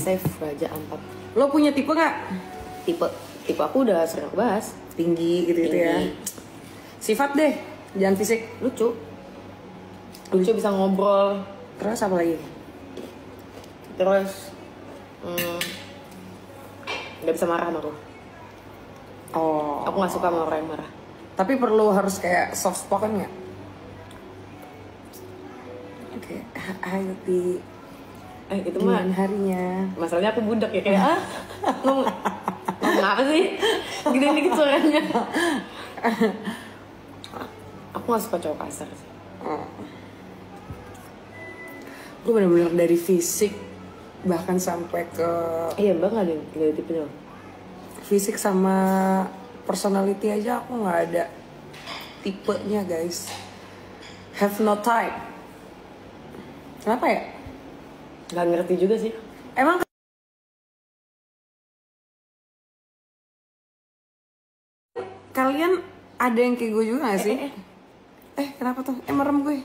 Save Raja Ampat. Lo punya tipe nggak? Tipe aku udah sering bahas. Tinggi gitu ya. Sifat deh, jangan fisik. Lucu bisa ngobrol. Terus apa lagi? Terus nggak bisa marah sama aku. Oh. Aku nggak suka sama orang yang marah. Tapi perlu harus kayak soft spoken nggak? Oke, ayo Ti. Itu mah harinya. Masalahnya aku budak ya kayak ngomong apa sih? Gini dikit suaranya. Aku nggak suka cowok kasar sih. Gue bener-bener dari fisik bahkan sampai ke Iya mbak nggak ada tipenya. Fisik sama personality aja aku nggak ada tipenya guys. Have no type. Kenapa ya? Nggak ngerti juga sih. Emang kalian ada yang kayak gue juga gak sih? Kenapa tuh? Merem gue.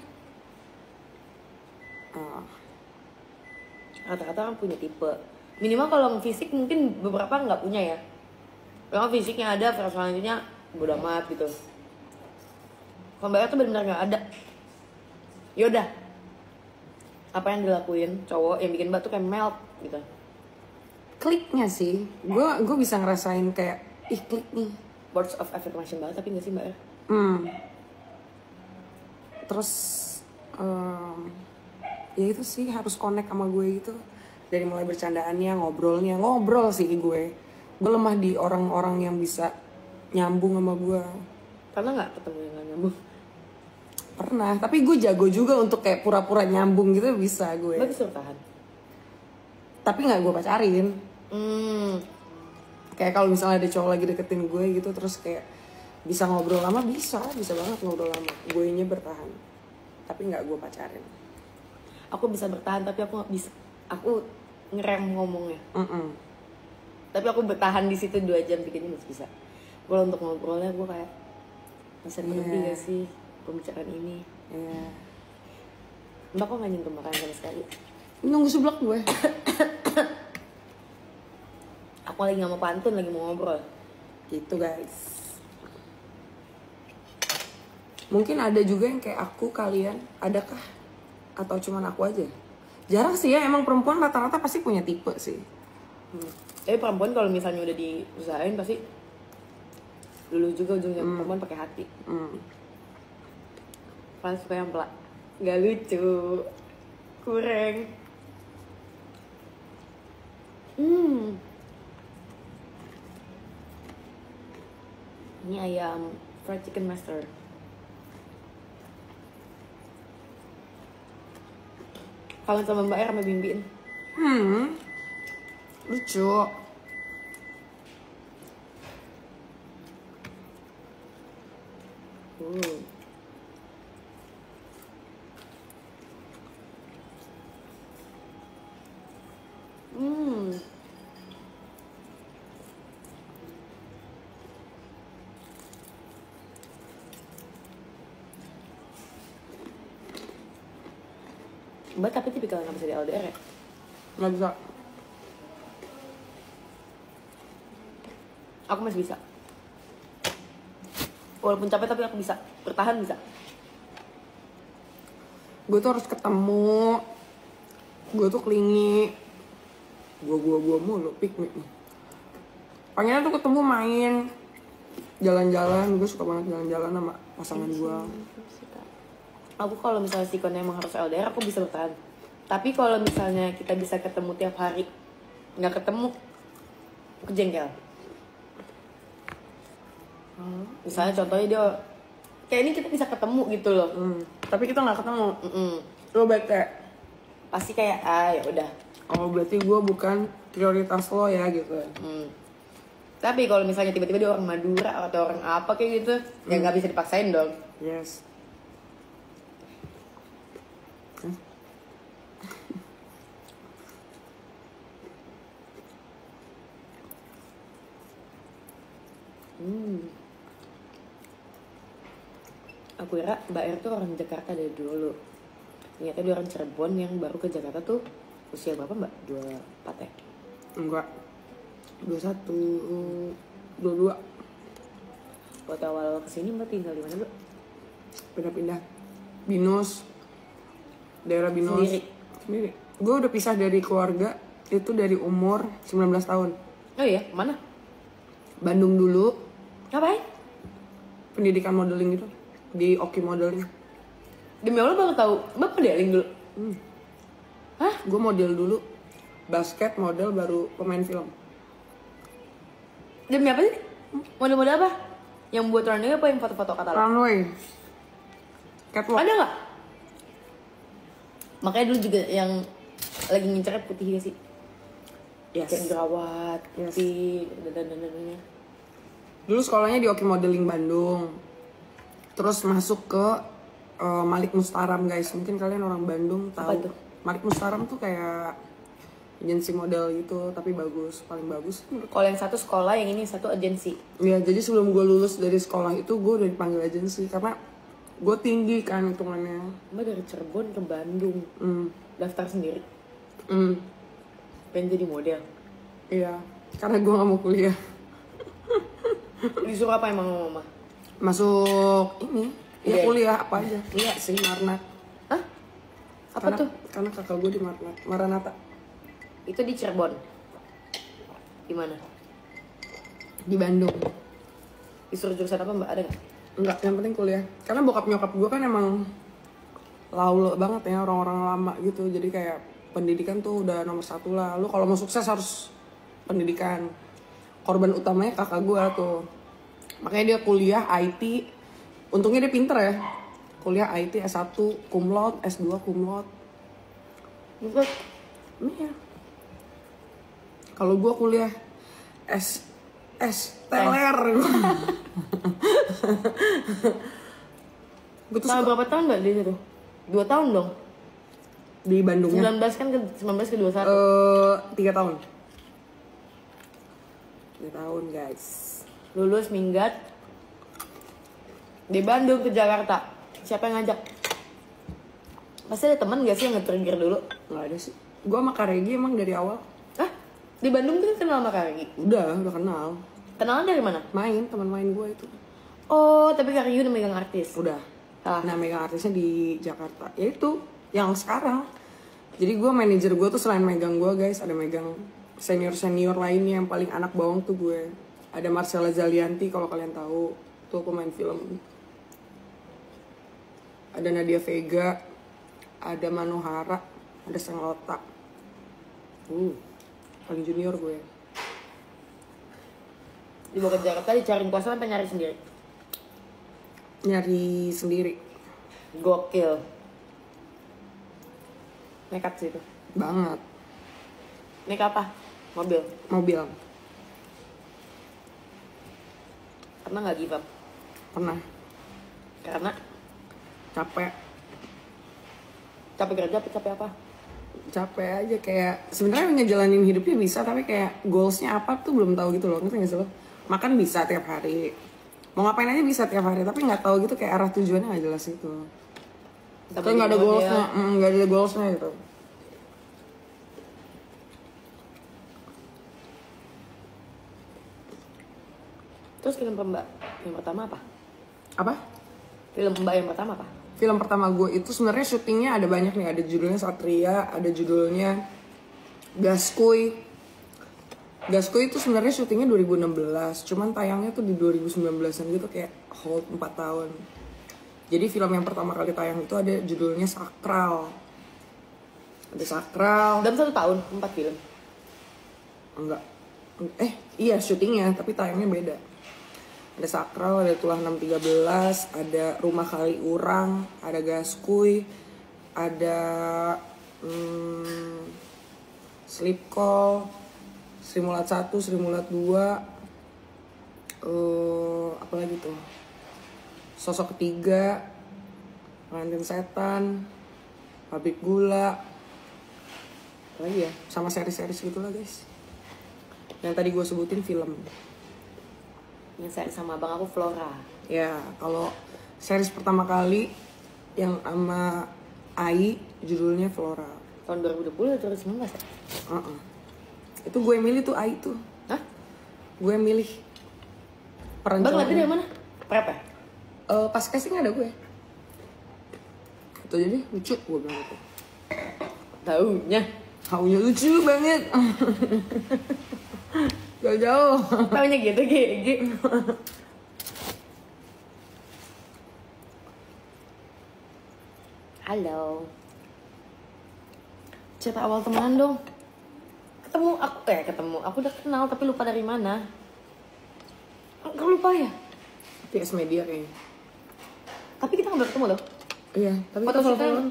Rata-rata kan punya tipe. Minimal kalau fisik mungkin beberapa nggak punya ya. Kalau fisiknya ada, selanjutnya bodo amat gitu. Kalau Mbak tuh benar-benar nggak ada. Yaudah, apa yang dilakuin cowok yang bikin Mbak tuh kayak melt gitu. Kliknya sih, gue bisa ngerasain kayak klik nih. Words of affirmation banget tapi nggak sih Mbak? Terus ya itu sih harus connect sama gue gitu. Dari mulai bercandaannya, ngobrol sih gue lemah di orang-orang yang bisa nyambung sama gue. Karena nggak ketemu yang nggak nyambung. Pernah, tapi gue jago juga untuk kayak pura-pura nyambung gitu bisa gue. Mbak bisa bertahan. Tapi nggak gue pacarin. Kayak kalau misalnya ada cowok lagi deketin gue gitu, terus kayak bisa ngobrol lama, bisa banget ngobrol lama. Gue nya bertahan, tapi nggak gue pacarin. Aku bisa bertahan tapi aku nggak bisa. Aku ngerem ngomongnya. Tapi aku bertahan di situ 2 jam bikinnya masih bisa. Kalau untuk ngobrolnya gue kayak bisa berhenti gak sih pembicaraan ini? Mbak kok gak nyentuh makanan sama sekali? Nunggu seblak gue. Aku lagi gak mau pantun, lagi mau ngobrol. Gitu guys. Mungkin ada juga yang kayak aku, kalian adakah? Atau cuman aku aja? Jarang sih ya, emang perempuan rata-rata pasti punya tipe sih. Tapi perempuan kalau misalnya udah diusahain pasti dulu juga ujungnya perempuan pakai hati. Paling suka yang pelak, gak lucu, kurang. Ini ayam fried chicken master. Kalian sama Mbak Er sama Bimbiin. Lucu. Mbak tapi tipikal nggak bisa di LDR ya? Nggak bisa. Aku masih bisa. Walaupun capek tapi aku bisa bertahan, bisa. Gue tuh harus ketemu. Gue tuh klingi. Gue mulu piknik nih. Pengennya tuh ketemu main, jalan-jalan. Gue suka banget jalan-jalan sama pasangan gue. Aku kalau misalnya sikonnya emang harus LDR aku bisa bertahan. Tapi kalau misalnya kita bisa ketemu tiap hari nggak ketemu, aku jengkel. Misalnya contohnya dia kayak ini kita bisa ketemu gitu loh. Tapi kita nggak ketemu. Lo bete. Pasti kayak ya udah. Oh berarti gue bukan prioritas lo ya gitu. Tapi kalau misalnya tiba-tiba dia orang Madura atau orang apa kayak gitu, ya nggak bisa dipaksain dong. Yes. Aku kira Mbak Er tuh orang Jakarta dari dulu. Ternyata dia orang Cirebon yang baru ke Jakarta tuh usia berapa Mbak? 24 ya? Enggak. 21, 22. Waktu awal kesini mbak tinggal di mana bro? Pindah-pindah. Binus. Daerah Binus. Sendiri? Gue udah pisah dari keluarga itu dari umur 19 tahun. Oh iya, mana? Bandung dulu, Ngapain? pendidikan modeling gitu di Oki Modeling. Demi Allah baru tahu, mbak modeling dulu? Hah? Gue model dulu, basket, model, baru pemain film. Demi apa sih? Model-model apa? Yang buat runway apa yang foto-foto kata lo? Runway, catwalk. Ada nggak? Makanya dulu juga yang lagi ngincernya putih gak sih? Yes. Kayak jerawat, Yes. putih, dan. Dulu sekolahnya di Oki Modeling Bandung. Terus masuk ke Malik Mustaram guys. Mungkin kalian orang Bandung Apa tahu. itu? Malik Mustaram tuh kayak agensi model gitu, tapi bagus, paling bagus. Kalau yang satu sekolah, yang ini satu agensi. Ya, jadi sebelum gue lulus dari sekolah itu gue udah dipanggil agensi karena gue tinggi kan hitungannya. Mbak dari Cirebon ke Bandung, daftar sendiri, pengen jadi model. Iya, karena gue gak mau kuliah. Disuruh apa emang sama mama? Masuk ini, ya Iya. kuliah apa aja. Iya sih, Marnat. Hah? Apa Karena- tuh? Karena kakak gue di Maranatha. Itu di Cirebon. Di mana? Di Bandung. Disuruh jurusan apa mbak? Ada nggak? Enggak, yang penting kuliah. Karena bokap nyokap gue kan emang laule banget ya, orang-orang lama gitu. Jadi kayak pendidikan tuh udah nomor satu lah. Lu kalau mau sukses harus pendidikan. Korban utamanya kakak gue tuh. Makanya dia kuliah IT. Untungnya dia pinter ya. Kuliah IT S1 cum laude, S2 cum laude. Bukan. Iya. Kalau gue kuliah S teler. Gue tuh Selama berapa tahun mbak di situ? 2 tahun dong. di Bandungnya 19 kan ke 19 ke 21. 3 tahun. 3 tahun guys. Lulus minggat di Bandung ke Jakarta. Siapa yang ngajak? Pasti ada teman gak sih yang nge-trigger dulu? Nggak ada sih. Gue sama Kak Regi emang dari awal. Hah? Di Bandung tuh kenal sama Kak Regi? Udah kenal. Kenalan dari mana? Main, teman main gue itu. Oh, tapi Kak Regi udah megang artis. Udah. Ah. Nah, megang artisnya di Jakarta. Ya itu, yang sekarang. Jadi gue manajer gue tuh selain megang gue guys, ada megang senior-senior lainnya yang paling anak bawang tuh gue. Ada Marcella Zalianti kalau kalian tahu, tuh pemain film. Ada Nadia Vega, ada Manohara, ada Senglota. Paling junior gue. Dibawa ke Jakarta dicariin kosan sampai nyari sendiri. Nyari sendiri. Gokil. Nekat sih itu. Banget. Naik apa? Mobil. Mobil. Karena nggak give up. Pernah. Karena Capek. capek kerja, capek apa? Capek aja kayak sebenarnya ngejalanin hidupnya bisa tapi kayak goalsnya apa tuh belum tahu gitu loh, ngerti nggak sih lo? Makan bisa tiap hari, mau ngapain aja bisa tiap hari tapi nggak tahu gitu kayak arah tujuannya nggak jelas gitu. Tapi nggak ada goalsnya, nggak ada goalsnya gitu. Terus film mbak yang pertama apa? Apa? Film mbak yang pertama apa? Film pertama gue itu sebenarnya syutingnya ada banyak nih, ada judulnya Satria, ada judulnya Gaskuy. Gaskuy itu sebenarnya syutingnya 2016, cuman tayangnya tuh di 2019an gitu kayak hold 4 tahun. Jadi film yang pertama kali tayang itu ada judulnya Sakral. Ada Sakral. Dalam 1 tahun 4 film. Enggak. Iya syutingnya, tapi tayangnya beda. Ada Sakral, ada Tulah 613, ada Rumah Kali Urang, ada Gaskuy, ada Sleep Call, Sri Mulat 1, Sri Mulat 2, apa lagi tuh? Sosok Ketiga, Pengantin Setan, Pabrik Gula, apa lagi ya? Sama seri-series gitu lah guys. Yang tadi gue sebutin film. Yang saya sama abang aku Flora. Ya, kalau series pertama kali yang sama Ai judulnya Flora. Tahun 2020 atau 2019 ya? Itu gue yang milih tuh Ai tuh. Hah? Gue yang milih. Peran Bang cowoknya. liatnya dari mana? Prep ya? Pas casting ada gue. Itu jadi lucu gue bilang gitu. Taunya. Haunya lucu banget. Jauh-jauh. Taunya gitu, GG. Halo. Cerita awal temenan dong. Ketemu. Aku udah kenal tapi lupa dari mana. Enggak lupa ya? PS Media kayaknya. Tapi kita nggak pernah ketemu loh. Iya, tapi Foto kita kita- follow-followan.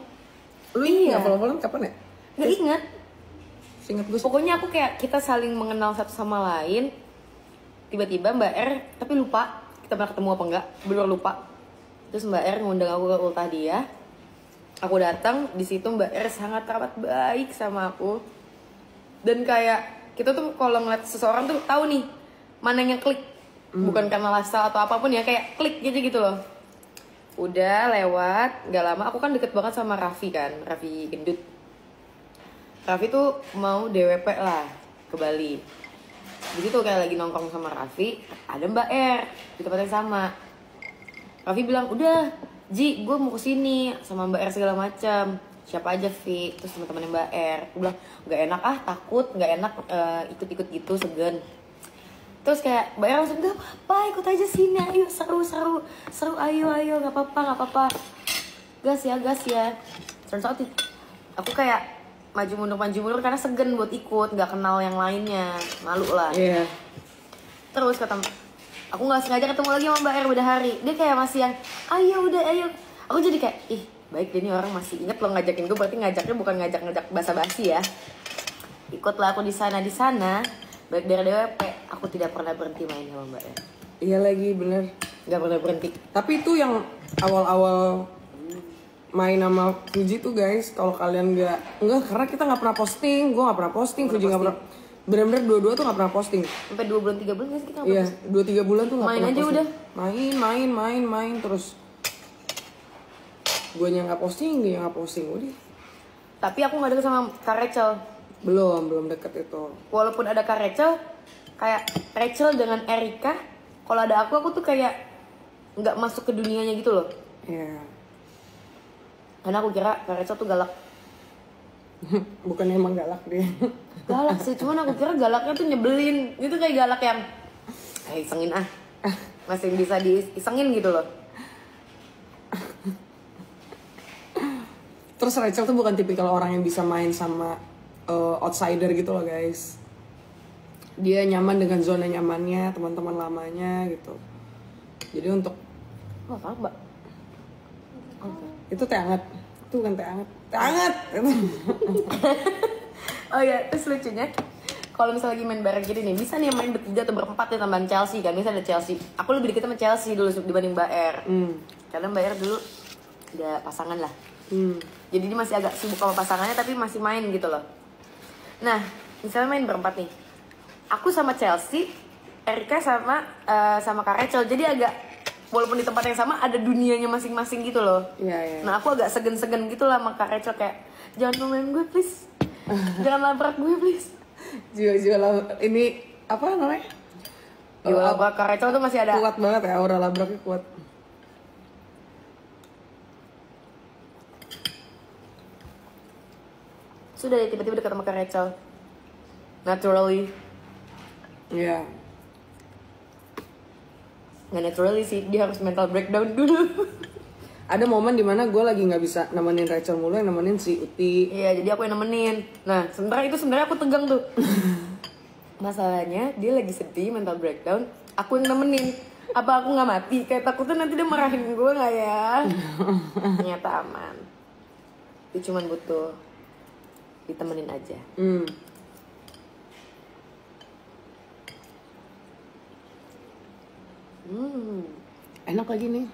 Lu Iya. nggak follow-followan kapan ya? Nggak ingat. Seingat gue. Pokoknya aku kayak kita saling mengenal satu sama lain. Tiba-tiba Mbak R, tapi lupa kita pernah ketemu apa enggak, bener lupa. Terus Mbak R ngundang aku ke ultah dia. Aku datang, di situ Mbak R sangat teramat baik sama aku. Dan kayak kita tuh kalau ngeliat seseorang tuh tahu nih mana yang klik. Bukan karena lifestyle atau apapun ya, kayak klik gitu loh. Udah lewat, gak lama aku kan deket banget sama Raffi kan, Raffi gendut. Raffi tuh mau DWP lah ke Bali. Jadi tuh kayak lagi nongkrong sama Raffi, ada Mbak R di tempat yang sama. Raffi bilang, udah Ji, gue mau kesini sama Mbak R segala macam. Siapa aja Vi, terus teman-temannya Mbak R. Aku bilang, gak enak takut, gak enak ikut-ikut gitu, segen. Terus kayak Mbak R langsung, gak apa-apa, ikut aja sini, ayo seru, ayo, gak apa-apa. Gas ya. Turns out aku kayak maju mundur karena segen buat ikut, nggak kenal yang lainnya, malu lah. Iya. Terus kata aku nggak sengaja ketemu lagi sama Mbak R udah hari, dia kayak masih yang ayo. Aku jadi kayak baik dia ini orang masih inget lo ngajakin gue, berarti ngajaknya bukan ngajak basa-basi ya. Ikutlah aku di sana baik dari DWP, aku tidak pernah berhenti main sama Mbak R. Iya lagi bener. Nggak pernah berhenti. Tapi itu yang awal-awal main sama Fuji tuh guys, kalau kalian enggak karena kita nggak pernah posting, gue nggak pernah posting, Fuji nggak pernah, bener-bener dua-dua tuh nggak pernah posting. Sampai 2 bulan 3 bulan nggak sih kita nggak Iya, posting? 2-3 bulan tuh nggak Main pernah aja posting. udah. Main terus. Gue nggak posting, dia nggak posting, udah. Tapi aku nggak deket sama Kak Rachel. Belum deket itu. Walaupun ada Kak Rachel, kayak Rachel dengan Erika, kalau ada aku tuh kayak nggak masuk ke dunianya gitu loh. Iya. Karena aku kira Kak Rachel tuh galak. Bukan emang galak dia. Galak sih, cuman aku kira galaknya tuh nyebelin. Itu kayak galak yang isengin masih bisa diisengin gitu loh. Terus Rachel tuh bukan tipikal orang yang bisa main sama outsider gitu loh guys. Dia nyaman dengan zona nyamannya, teman-teman lamanya gitu. Jadi untuk Wah, apa Mbak? itu teh hangat. Itu bukan teh hangat. Teh hangat. Oh ya, terus lucunya kalau misalnya lagi main bareng gini nih, bisa nih main bertiga atau berempat ya tambahan Chelsea kan. Misalnya ada Chelsea. Aku lebih deket sama Chelsea dulu dibanding Mbak R. Karena Mbak R dulu udah pasangan lah. Jadi dia masih agak sibuk sama pasangannya tapi masih main gitu loh. Nah, misalnya main berempat nih. Aku sama Chelsea, Erika sama Kak Rachel. Jadi agak walaupun di tempat yang sama ada dunianya masing-masing gitu loh. Iya. Nah, aku agak segan-segan gitu lah sama Kak Rachel kayak jangan main gue please. Jangan labrak gue please. Jiwa ini apa namanya? Jiwa labrak Kak Rachel tuh masih ada. Kuat banget ya, aura labraknya kuat. Sudah ya, tiba-tiba dekat sama Kak Rachel. Naturally. Iya. Nggak naturally sih, dia harus mental breakdown dulu. Ada momen dimana gue lagi nggak bisa nemenin Rachel mulu, yang nemenin si Uti. Iya, jadi aku yang nemenin. Nah, sebenarnya aku tegang tuh. Masalahnya dia lagi sedih, mental breakdown. Aku yang nemenin. Apa aku nggak mati? Kayak takutnya nanti dia marahin gue nggak ya? Ternyata aman. Dia cuma butuh ditemenin aja. Enak lagi nih.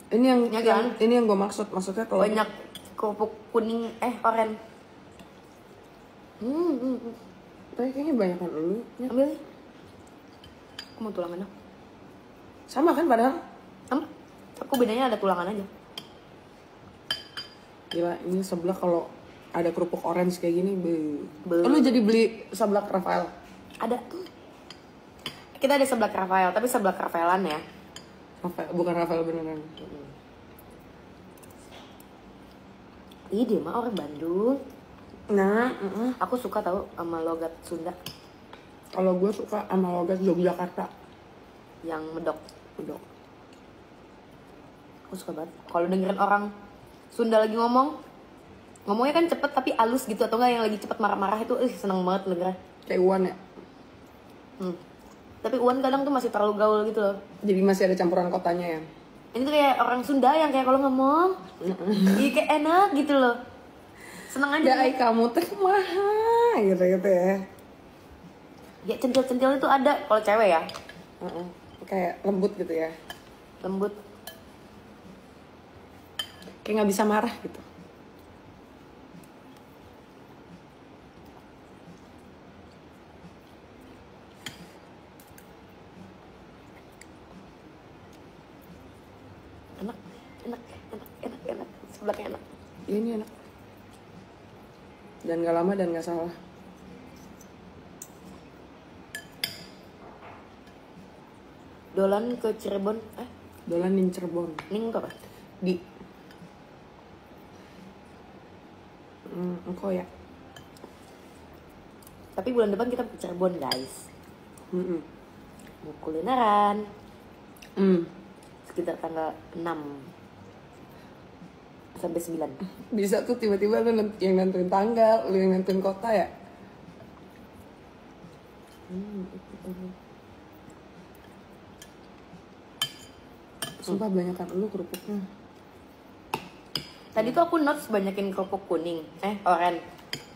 Ini yang, Ya kan? ini yang gue maksudnya kalau Banyak kerupuk kuning, oren. tapi kayaknya banyak kan dulu. Ambil nih. Aku mau tulangan dong. Sama kan padahal. Sama. Aku bedanya ada tulangan aja. Gila, ini sebelah kalau ada kerupuk orange kayak gini. Be. Lu jadi beli seblak Rafael? Ada. Kita ada seblak Rafael, tapi seblak Rafaelan ya. Rafael, bukan Rafael beneran. Ih, dia mah orang Bandung. Nah, Aku suka tahu sama logat Sunda kalau gue suka sama logat Yogyakarta. yang medok. Udah. Aku suka banget. Kalau dengerin orang Sunda lagi ngomongnya kan cepet tapi halus gitu, atau enggak yang lagi cepet marah-marah itu, seneng banget dengernya. Kayak Uwan ya. Tapi Uwan kadang tuh masih terlalu gaul gitu loh. Jadi masih ada campuran kotanya ya. Ini tuh kayak orang Sunda yang kayak kalau ngomong, iya kayak enak gitu loh. Seneng aja. Ya, ai kamu teh kumaha gitu ya. Ya centil-centil itu ada kalau cewek ya. Kayak lembut gitu ya. Lembut. Kayak nggak bisa marah gitu. Enak. Sebelaknya enak. Ini enak. Dan gak lama dan gak salah. Dolan ke Cirebon, Dolan di Cirebon. Ning apa? Di engkau ya. Tapi bulan depan kita ke Cirebon guys. Mm-mm. Mau kulineran. Mm. Sekitar tanggal 6 sampai 9. Bisa tuh tiba-tiba lu yang nentuin tanggal, lu yang nentuin kota ya. Sumpah banyakan lu kerupuknya. Tadi tuh aku notes banyakin kerupuk kuning, oren.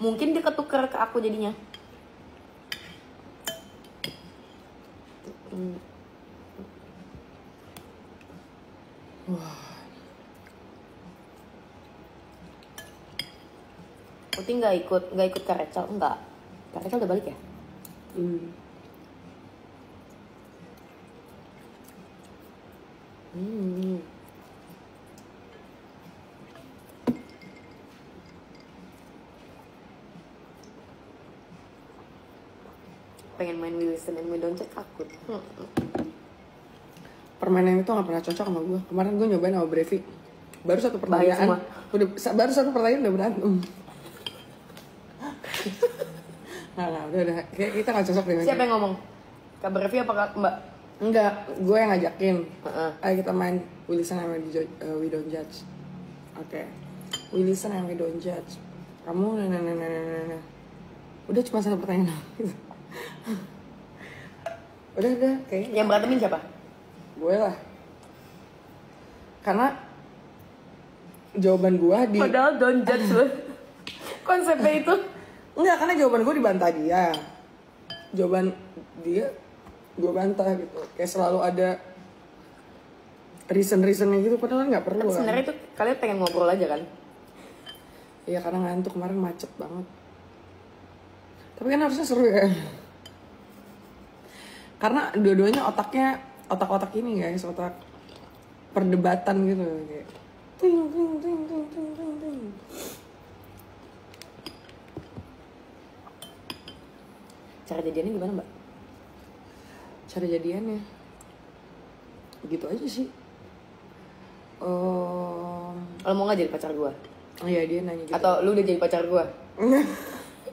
Mungkin dia ketuker ke aku jadinya. Wah, Uti nggak ikut Karecel, enggak. Karecel udah balik ya? Pengen main Wilson and Medonce takut. permainan itu gak pernah cocok sama gue. Kemarin gue nyobain sama Brevi. Baru satu Bahaya pertanyaan. Baru satu pertanyaan udah berantem. Nah, udah. Kayak kita gak cocok deh. Siapa yang ngomong? Kak Brevi apa Kak Mbak? Enggak, gue yang ngajakin. Ayo kita main We Listen and We Don't Judge. Oke. We Listen and We Don't Judge. Kamu nah. Udah cuma satu pertanyaan. udah kayak. Yang berantemin siapa? Gue lah. Karena jawaban gue di. Padahal don't judge loh. Konsepnya itu. Enggak, karena jawaban gue dibantah dia. Jawaban dia gue bantah gitu. Kayak selalu ada reason-reasonnya gitu. Padahal nggak perlu. Tapi sebenarnya itu kalian pengen ngobrol aja kan? Iya, karena ngantuk kemarin macet banget. Tapi kan harusnya seru ya. Karena dua-duanya otaknya otak-otak ini guys, otak perdebatan gitu kayak. Ting. Cara jadiannya gimana Mbak? Cara jadiannya begitu aja sih. Lo mau nggak jadi pacar gua? Iya, dia nanya gitu. Atau lu udah jadi pacar gua?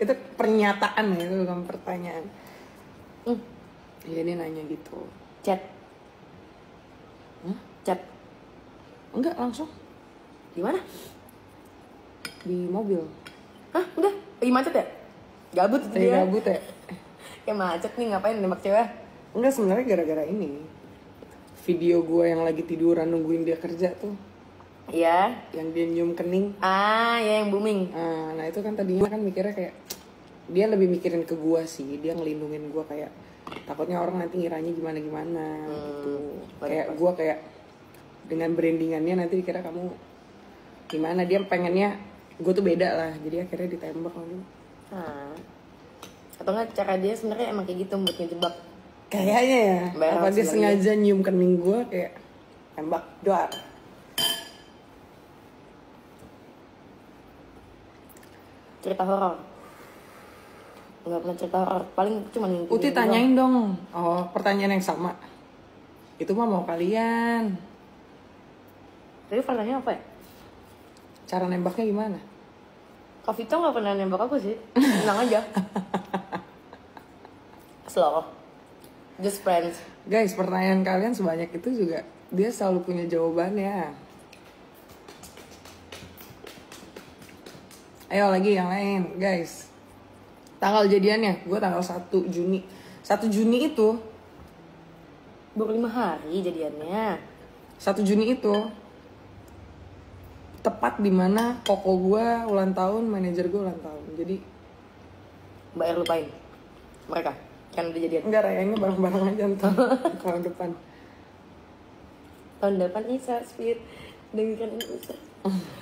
Itu pernyataan ya, itu bukan pertanyaan. Iya, dia nanya gitu. Chat. Chat. Enggak, langsung Di mana? di mobil. Hah, udah? Lagi macet ya? Gabut itu Lagi dia. gabut ya. Kayak macet nih, ngapain nembak cewek? Enggak, sebenarnya gara-gara ini. Video gue yang lagi tiduran nungguin dia kerja tuh. Iya. Yang dia nyium kening. Ya yang booming. Nah itu kan tadinya kan mikirnya kayak dia lebih mikirin ke gue sih, dia ngelindungin gue kayak takutnya orang nanti ngiranya gimana gitu. Kayak gue kayak dengan brandingannya nanti dikira kamu gimana, dia pengennya gue tuh beda lah, jadi akhirnya ditembak lagi. Atau enggak cara dia sebenarnya emang kayak gitu buat ngejebak. Kayaknya ya. Bayar Apa dia sebagai- sengaja nyium kening gue kayak tembak doa. cerita horor. Nggak pernah cerita horor, paling cuma Uti tanyain dong. Oh, pertanyaan yang sama. Itu mah mau kalian. Tapi pertanyaannya apa ya? Cara nembaknya gimana? Kak Vito nggak pernah nembak aku sih, tenang aja. Slow, just friends. Guys, pertanyaan kalian sebanyak itu juga dia selalu punya jawabannya. Ayo lagi yang lain, guys. Tanggal jadiannya, gue tanggal 1 Juni. 1 Juni itu, Baru 5 hari jadiannya. 1 Juni itu tepat dimana koko gue ulang tahun, manajer gue ulang tahun. Jadi Mbak Er lupain mereka kan udah jadian. enggak, rayanya bareng-bareng aja ntar tahun depan. Tahun depan Isa Speed dengarkan ini Isa.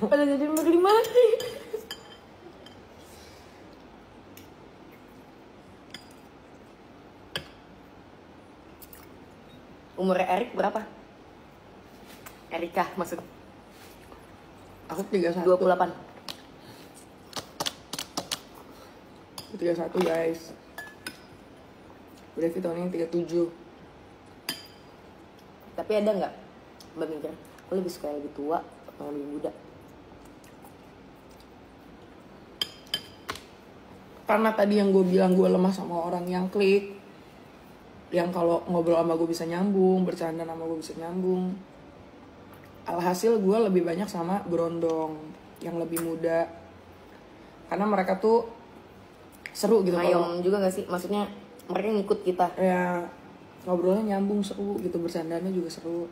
Pada jadian baru 5 hari. Umurnya Erik berapa? Erika maksud. Aku 31. 28. 31 guys. Brevi tahun ini 37. Tapi ada nggak Mbak mikir, aku lebih suka yang lebih tua atau yang lebih muda? Karena tadi yang gue bilang gue lemah sama orang yang klik, yang kalau ngobrol sama gue bisa nyambung, bercanda sama gue bisa nyambung. Alhasil gue lebih banyak sama berondong yang lebih muda, karena mereka tuh seru gitu. Ngayom juga gak sih? Maksudnya mereka ngikut kita. Ya ngobrolnya nyambung, seru gitu, bercandanya juga seru.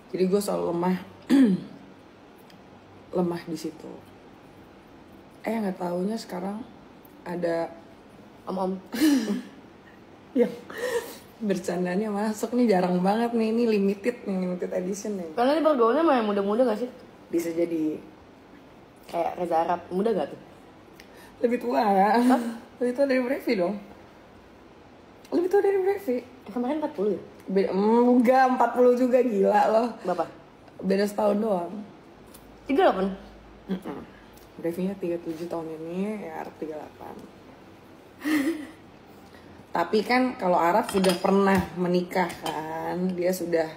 Jadi gue selalu lemah lemah di situ. Nggak taunya sekarang ada Om-om. yang bercandanya masuk nih, jarang banget nih, ini limited edition nih. Karena ini bergaulnya sama yang muda-muda gak sih? Bisa jadi Kayak Reza Arab, muda gak tuh? lebih tua ya. Lebih tua dari Brevi dong. Lebih tua dari Brevi. Kemarin 40 ya? Enggak, 40 juga, gila loh. Berapa? Beda setahun doang. 38? Brevinya 37 tahun ini, ya Arab 38. Tapi kan kalau Arab sudah pernah menikah kan, dia sudah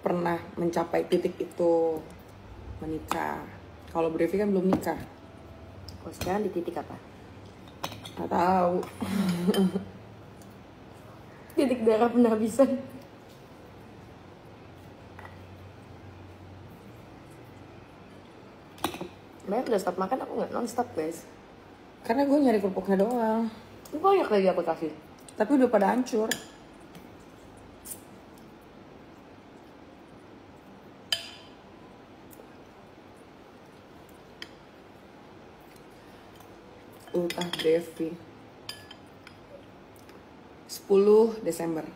pernah mencapai titik itu, menikah. Kalau Brevi kan belum nikah. Kalau sekarang di titik apa? Nggak tahu. Titik darah penghabisan. Banyak udah stop makan, aku nggak non-stop guys. Karena gue nyari kerupuknya doang. Ini banyak lagi aku kasih. Tapi udah pada hancur. Ultah Brevi 10 Desember.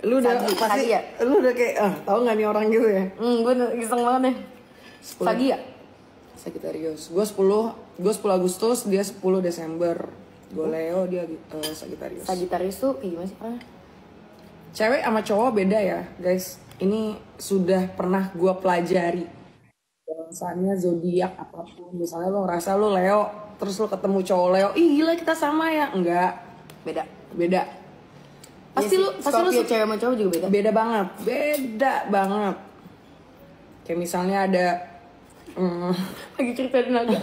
Lu udah Sagi, pasti Sagi ya? Lu udah kayak tahu nggak nih orang gitu ya? Gue iseng banget nih. 10. Sagi ya? Sagittarius. Gue 10 Agustus, dia 10 Desember. Gue Leo, dia Sagittarius. Sagittarius tuh kayak gimana sih orangnya? Cewek sama cowok beda ya, guys. Ini sudah pernah gue pelajari. Misalnya zodiak apapun, misalnya lo ngerasa lo Leo, terus lo ketemu cowok Leo, ih gila kita sama ya? Enggak, beda. Pasti Iya lu sih, Scorpio cewek sama cowok juga beda. beda banget. Kayak misalnya ada Lagi cerita di naga.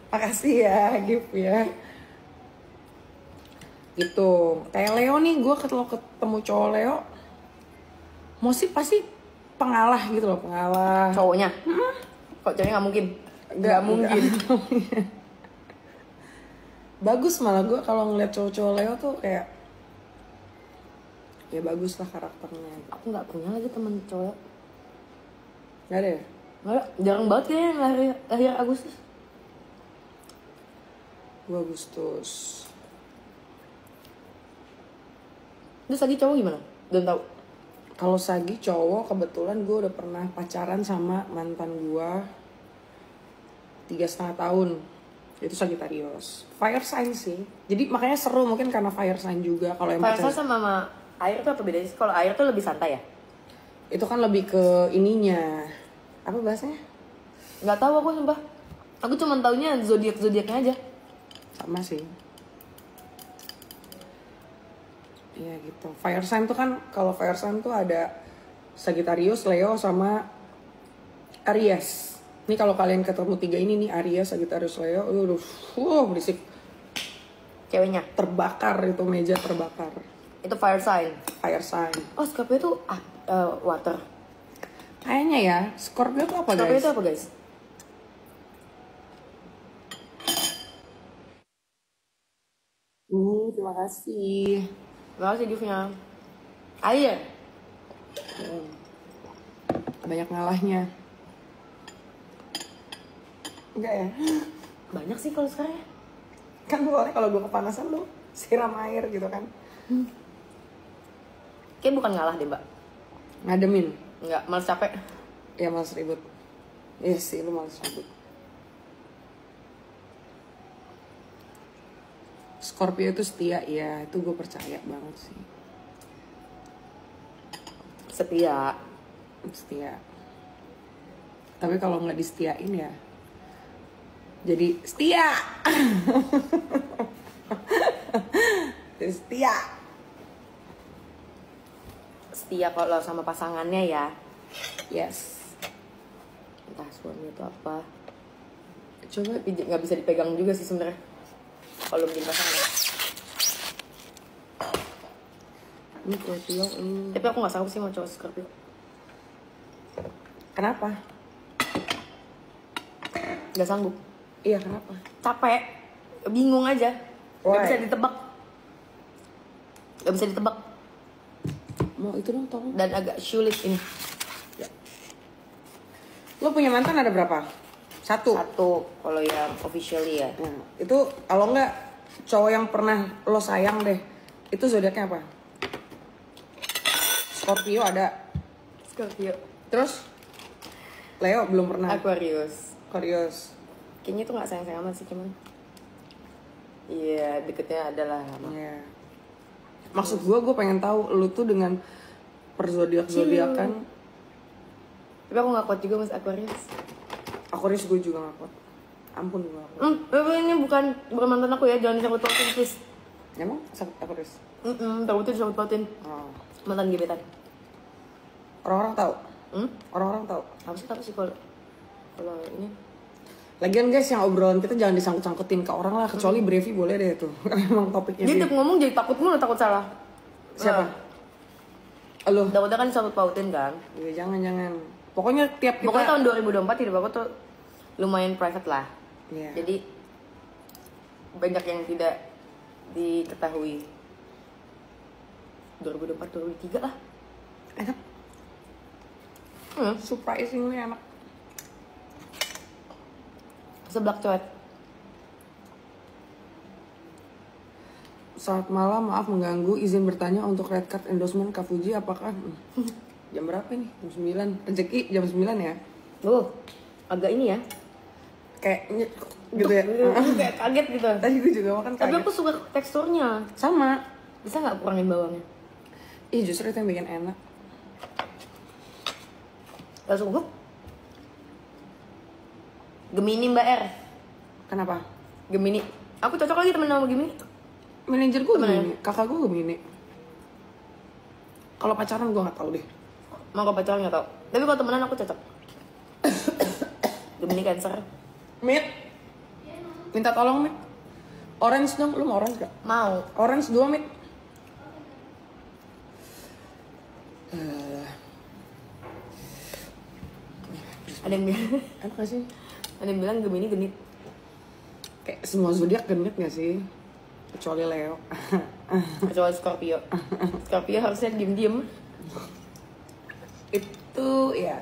makasih ya, gift ya. Gitu. Kayak Leo nih, gue kalau ketemu cowok Leo, pasti pengalah gitu loh, pengalah. Cowoknya? Kok ceweknya nggak mungkin? Nggak mungkin. Bagus malah gue kalau ngeliat cowok-cowok Leo tuh kayak, ya bagus lah karakternya. Aku nggak punya lagi temen cowok. Gak ada ya? Nggak ada. Jarang banget kayaknya yang lahir Agustus. Gue Agustus. Terus lagi cowok gimana? Belum tahu. Kalau Sagi cowok, kebetulan gue udah pernah pacaran sama mantan gue 3,5 tahun. Itu Sagittarius. Fire sign sih. Jadi makanya seru, mungkin karena fire sign juga. Kalau yang Fire pacaran sama air tuh apa bedanya sih? Kalau air tuh lebih santai ya? itu kan lebih ke ininya, apa bahasanya? Nggak tahu aku sumpah. Aku cuma taunya zodiaknya aja. Sama sih. Iya gitu. Fire sign tuh kan, kalau fire sign tuh ada Sagittarius, Leo, sama Aries. Ini kalau kalian ketemu 3 ini nih, Aries, Sagittarius, Leo, berisik. Ceweknya. Terbakar itu, meja terbakar. Itu fire sign. Fire sign. Oh, Scorpio itu water. Kayaknya ya, Scorpio tuh apa Scorpio guys? itu apa guys? Terima kasih. Terima kasih giftnya. Air. Banyak ngalahnya. Enggak ya? Banyak sih kalau sekarang ya. Kan soalnya kalau gue kepanasan lu siram air gitu kan. Kayaknya bukan ngalah deh mbak. Ngademin. Enggak, malas capek. Ya males ribut. Iya sih, lu males ribut. Scorpio itu setia, ya itu gue percaya banget sih. Setia. Setia. Tapi kalau nggak disetiain ya jadi setia. Jadi setia. Setia kalau sama pasangannya ya. Yes. Entah suami itu apa. Coba Tapi nggak bisa dipegang juga sih sebenarnya. Kalau bikin pasangan. ini Scorpio ini. Tapi aku nggak sanggup sih mau cowok Scorpio. Kenapa? Nggak sanggup. Iya kenapa? Capek. Bingung aja. Nggak Why? bisa ditebak. Nggak bisa ditebak. Mau itu dong tolong. Dan agak sulit ini. Lo punya mantan ada berapa? Satu. Kalau yang officially ya. Nah, itu kalau nggak cowok yang pernah lo sayang deh, itu zodiaknya apa? Scorpio ada. Scorpio. Terus Leo belum pernah. Aquarius. Aquarius. Kayaknya tuh nggak sayang-sayang amat sih cuman. Iya, deketnya adalah lama. Iya. Maksud gue pengen tahu lu tuh dengan perzodiakan. Tapi aku nggak kuat juga mas Aquarius. Aquarius gue juga gak kuat. Ampun gue gak kuat. Tapi ini bukan mantan aku ya, jangan disangkut pautin please. Emang Aquarius? Takutnya disangkut pautin. Oh. Mantan gebetan. Orang-orang tahu. Orang-orang tahu. Apa sih kalau ini? Lagian guys, yang obrolan kita jangan disangkut-sangkutin ke orang lah, kecuali Brevi boleh deh tuh. Emang topiknya Dia sih. tiap ngomong jadi takut mulu, takut salah. Siapa? Lo? Takutnya kan disangkut pautin kan. Iya jangan. Pokoknya tiap kita. Pokoknya tahun 2024 hidup aku tuh lumayan private lah. Iya. Jadi banyak yang tidak diketahui. 2024, 2023 lah. Enak. Surprisingly enak. Seblak coet. Selamat malam, maaf mengganggu. Izin bertanya untuk red card endorsement Kak Fuji apakah jam berapa nih? Jam 9. Rezeki jam 9 ya? Agak ini ya. Kayak gitu ya. Kayak kaget gitu. Tadi gue juga makan Tapi kaget. aku suka teksturnya. Sama. Bisa nggak kurangin bawangnya? Ih justru itu yang bikin enak. Gak sungguh. Gemini Mbak R. Kenapa? Gemini. Aku cocok lagi temen sama Gemini. Manajer gue Temen Gemini, kakak gue Gemini. Kalau pacaran gue nggak tahu deh. Mau ke pacaran nggak tau. Tapi kalau temenan aku cocok. Gemini Cancer. Mit, minta tolong Mit. Orange dong, lu mau orange gak? Mau. Orange 2 Mit. Ada yang bilang, Enak gak sih? ada yang bilang Gemini genit. Kayak semua zodiak genit gak sih? Kecuali Leo. Kecuali Scorpio. Scorpio harusnya diem-diem. Itu ya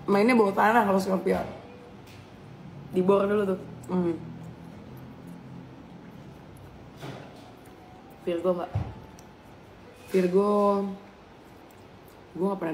mainnya bawah tanah kalau Scorpio. Dibor dulu tuh. Virgo mbak. Virgo, gue gak pernah